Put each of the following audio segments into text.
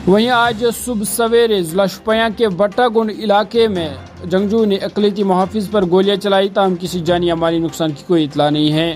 वहीं आज सुबह सवेरे जिला शोपियां के बट्टागुंड इलाके में जंगजू ने अक़लियती मुहाफिज पर गोलियां चलाई, ताहम किसी जानी या माली नुकसान की कोई इतला नहीं है।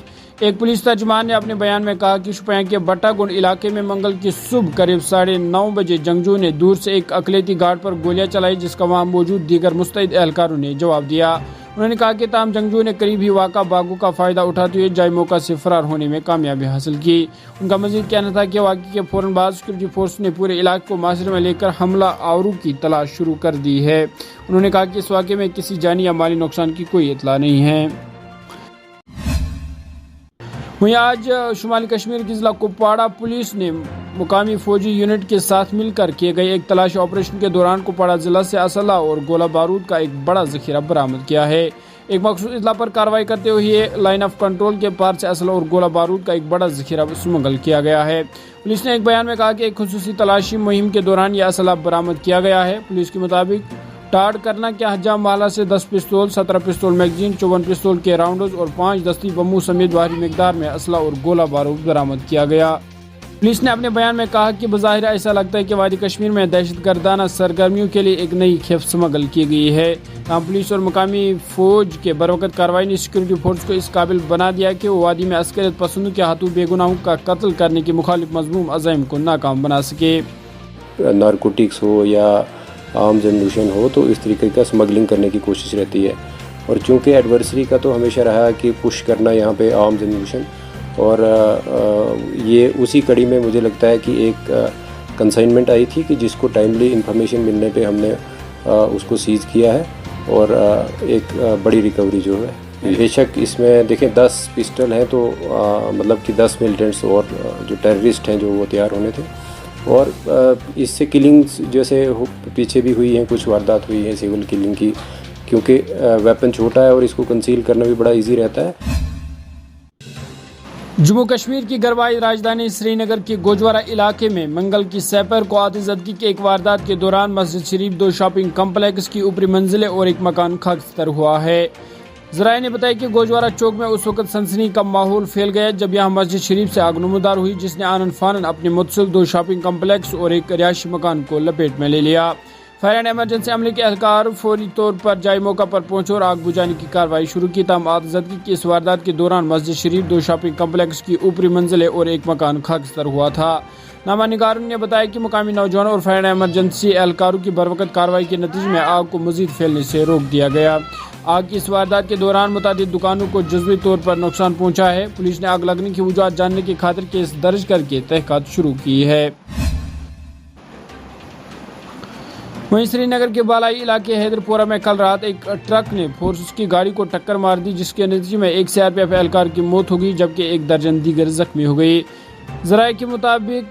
एक पुलिस तर्जमान ने अपने बयान में कहा कि शोपियां के बट्टागुंड इलाके में मंगल की सुबह करीब 9:30 बजे जंगजू ने दूर से एक अक़लियती गार्ड पर गोलियां चलाई, जिसका वहां मौजूद दीगर मुस्तैद एहलकारों ने जवाब दिया। उन्होंने कहा कि ताहम जंगजू ने करीब ही वाक़ा बागों का फ़ायदा उठाते हुए जाय मौका से फरार होने में कामयाबी हासिल की। उनका मजीद कहना था कि वाक़े के फ़ौरन बाद सिक्योरिटी फोर्स ने पूरे इलाके को मासरे में लेकर हमला आवरों की तलाश शुरू कर दी है। उन्होंने कहा कि इस वाक़े में किसी जानी या माली नुकसान की कोई इतला नहीं है। वहीं आज शुमाली कश्मीर की जिला कुपवाड़ा पुलिस ने मुकामी फौजी यूनिट के साथ मिलकर किए गए एक तलाशी ऑपरेशन के दौरान कुपवाड़ा जिला से असला और गोला बारूद का एक बड़ा जखीरा बरामद किया है। एक मखसूस इत्तला पर कार्रवाई करते हुए लाइन ऑफ कंट्रोल के पार से असला और गोला बारूद का एक बड़ा जखीरा स्मगल किया गया है। पुलिस ने एक बयान में कहा कि एक खुसूसी तलाशी मुहिम के दौरान यह असला बरामद किया गया है। पुलिस के मुताबिक टाड़ करना के हजाम माला से 10 पिस्तौल, 17 पिस्तौल मैगजीन, 54 पिस्तौल के राउंडर्स और 5 दस्ती बमों समेत भारी मिकदार में असला और गोला बारूद बरामद किया गया। पुलिस ने अपने बयान में कहा कि बज़ाहिर ऐसा लगता है कि वादी कश्मीर में दहशतगर्दाना सरगर्मियों के लिए एक नई खेप स्मगल की गई है। तमाम पुलिस और मुकामी फौज के बरवकत कार्रवाई ने सिक्योरिटी फोर्स को इस काबिल बना दिया कि वो वादी में अस्करियत पसंदों के हाथों बेगुनाहों का कत्ल करने के मुखालिफ मज़मूम अज़ाइम को नाकाम बना सके। नारकोटिक्स हो या आर्म्स एम्यूनिशन हो तो इस तरीके का स्मगलिंग करने की कोशिश रहती है। और चूँकि एडवर्सरी का तो हमेशा रहा है कि पुश करना यहाँ पे आर्म्स एम्यूनिशन, और ये उसी कड़ी में मुझे लगता है कि एक कंसाइनमेंट आई थी कि जिसको टाइमली इंफॉर्मेशन मिलने पे हमने उसको सीज़ किया है और एक बड़ी रिकवरी जो है। बेशक इसमें देखें 10 पिस्टल हैं तो मतलब कि 10 मिलिटेंट्स और जो टेररिस्ट हैं जो वो तैयार होने थे। और इससे किलिंग्स जैसे पीछे भी हुई हैं, कुछ वारदात हुई है सिविल किलिंग की, क्योंकि वेपन छोटा है और इसको कंसील करना भी बड़ा इजी रहता है। जम्मू कश्मीर की गरवाई राजधानी श्रीनगर के गोजवारा इलाके में मंगल की सैपर को आतिशबाजी की एक वारदात के दौरान मस्जिद शरीफ, 2 शॉपिंग कम्प्लेक्स की ऊपरी मंजिलें और एक मकान खाकस्तर हुआ है। ज़राए ने बताया कि गोजवारा चौक में उस वक्त सनसनी का माहौल फैल गया जब यहां मस्जिद शरीफ से आग नमूदार हुई, जिसने आनन फानन अपने मुतसिल 2 शॉपिंग कम्प्लेक्स और एक रिहायशी मकान को लपेट में ले लिया। फायर एंड एमरजेंसी अमले के एहलकार फौरी तौर पर जाय मौका पर पहुंचे और आग बुझाने की कार्रवाई शुरू की। तमाम आतिशबाजी की इस वारदात के दौरान मस्जिद शरीफ, 2 शॉपिंग कम्प्लेक्स की ऊपरी मंजिलें और एक मकान खाकस्तर हुआ था। नामा निगारों ने बताया कि मुकामी नौजवानों और फायर एंड एमरजेंसी एहलकारों की बरवकत कार्रवाई के नतीजे में आग को मजीद फैलने से रोक दिया गया। आग की इस वारदात के दौरान मुतादिद दुकानों को जज़वी तौर पर नुकसान पहुंचा है। पुलिस ने आग लगने की वजूहत जानने की खातिर केस दर्ज करके तहकीकात शुरू की है। वहीं श्रीनगर के बालाई इलाके हैदरपोरा में कल रात एक ट्रक ने फोर्स की गाड़ी को टक्कर मार दी, जिसके नतीजे में एक सीआरपीएफ एहलकार की मौत हो गई जबकि 1 दर्जन दीगर जख्मी हो गई। ज़राए के मुताबिक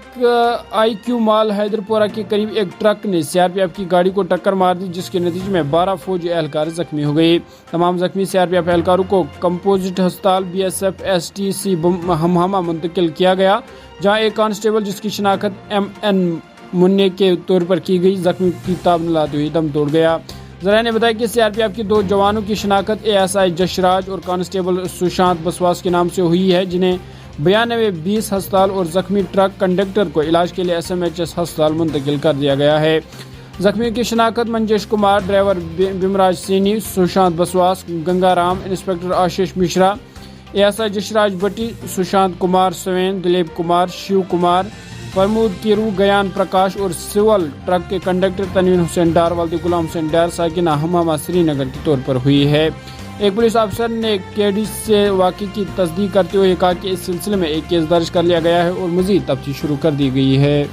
IQ माल हैदरपोरा के करीब एक ट्रक ने सीआरपीएफ की गाड़ी को टक्कर मार दी, जिसके नतीजे में 12 फौजी एहलकार जख्मी हो गए। तमाम जख्मी सीआरपीएफ एहलकारों को कंपोजिट अस्पताल BSF STC हमहामा मुंतकिल किया गया, जहां एक कांस्टेबल जिसकी शिनाख्त MN मुन्ने के तौर पर की गई जख्मी की ताब न लाते हुए दम तोड़ गया। ज़राए ने बताया कि सीआरपीएफ के 2 जवानों की शिनाख्त ASI जशराज और कांस्टेबल सुशांत बसवास के नाम से हुई है, जिन्हें 92-20 अस्पताल और जख्मी ट्रक कंडक्टर को इलाज के लिए SMHS अस्पताल मुंतकिल कर दिया गया है। जख्मियों की शिनाख्त Manjesh Kumar, driver Bimraj Saini, Sushant बसवास, Gangaram, inspector Ashish Mishra, ASI Jasraj भट्टी, सुशांत कुमार सवेन, दिलीप कुमार, शिव कुमार, प्रमोद कीरू, गयान प्रकाश और सिविल ट्रक के कंडक्टर तनवीन हुसैन डार, वालदी गुलाम हुसैन डार साकिना हमहामा श्रीनगर के तौर पर हुई है। एक पुलिस अफसर ने केडी से वाक़े की तस्दीक करते हुए कहा कि इस सिलसिले में एक केस दर्ज कर लिया गया है और मज़ीद तफ्तीश शुरू कर दी गई है।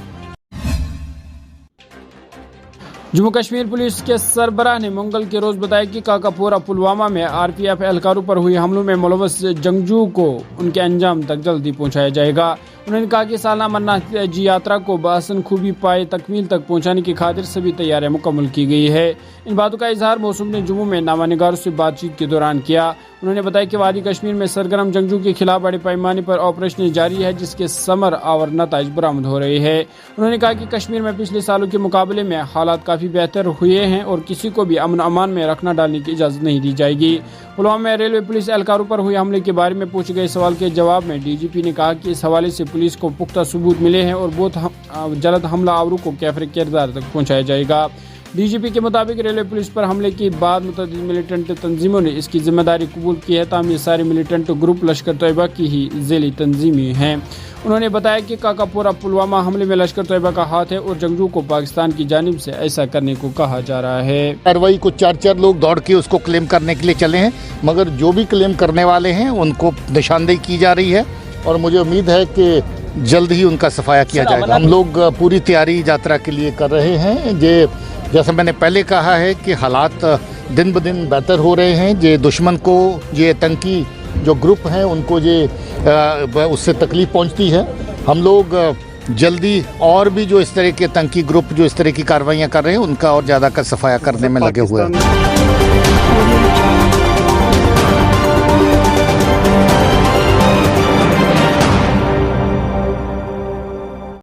जम्मू कश्मीर पुलिस के सरबराह ने मंगल के रोज़ बताया कि काकापोरा पुलवामा में RPF एहलकारों पर हुए हमलों में मुलव्वस जंगजू को उनके अंजाम तक जल्दी पहुंचाया जाएगा। उन्होंने कहा कि सालाना अमरनाथ जी यात्रा को बहसन खूबी पाए तकमील तक पहुंचाने की खातिर सभी तैयारियां मुकम्मल की गई है। इन बातों का इजहार मौसूम ने जम्मू में नामानिगारों से बातचीत के दौरान किया। उन्होंने बताया कि वादी कश्मीर में सरगर्म जंगजू के खिलाफ बड़े पैमाने पर ऑपरेशन जारी है, जिसके समर आवर नताइज बरामद हो रहे हैं। उन्होंने कहा कि कश्मीर में पिछले सालों के मुकाबले में हालात काफ़ी बेहतर हुए हैं और किसी को भी अमन अमान में रखना डालने की इजाज़त नहीं दी जाएगी। पुलवामा में रेलवे पुलिस एहलकारों पर हुए हमले के बारे में पूछे गए सवाल के जवाब में डीजीपी ने कहा कि इस हवाले से पुलिस को पुख्ता सबूत मिले हैं और बहुत जल्द हमला आवरों को कैफरे किरदार तक पहुंचाया जाएगा। डीजीपी के मुताबिक रेलवे पुलिस पर हमले के बाद मुतअद्दिद मिलिटेंट तंजीमों ने इसकी जिम्मेदारी कबूल की है, ताहम ये सारे मिलिटेंट ग्रुप लश्कर तैयबा की ही ज़ेली तंजीमें हैं। उन्होंने बताया कि काकापोरा पुलवामा हमले में लश्कर तैयबा का हाथ है और जंगजू को पाकिस्तान की जानिब से ऐसा करने को कहा जा रहा है। कार्रवाई को 4 लोग दौड़ के उसको क्लेम करने के लिए चले हैं, मगर जो भी क्लेम करने वाले हैं उनको निशानदेही की जा रही है और मुझे उम्मीद है कि जल्द ही उनका सफाया किया जाएगा। हम लोग पूरी तैयारी यात्रा के लिए कर रहे हैं। जैसा मैंने पहले कहा है कि हालात दिन ब दिन बेहतर हो रहे हैं। ये दुश्मन को, ये आतंकी जो ग्रुप हैं उनको ये उससे तकलीफ पहुंचती है। हम लोग जल्दी और भी जो इस तरह के आतंकी ग्रुप जो इस तरह की कार्रवाइयाँ कर रहे हैं उनका और ज़्यादा का सफाया करने में लगे हुए हैं।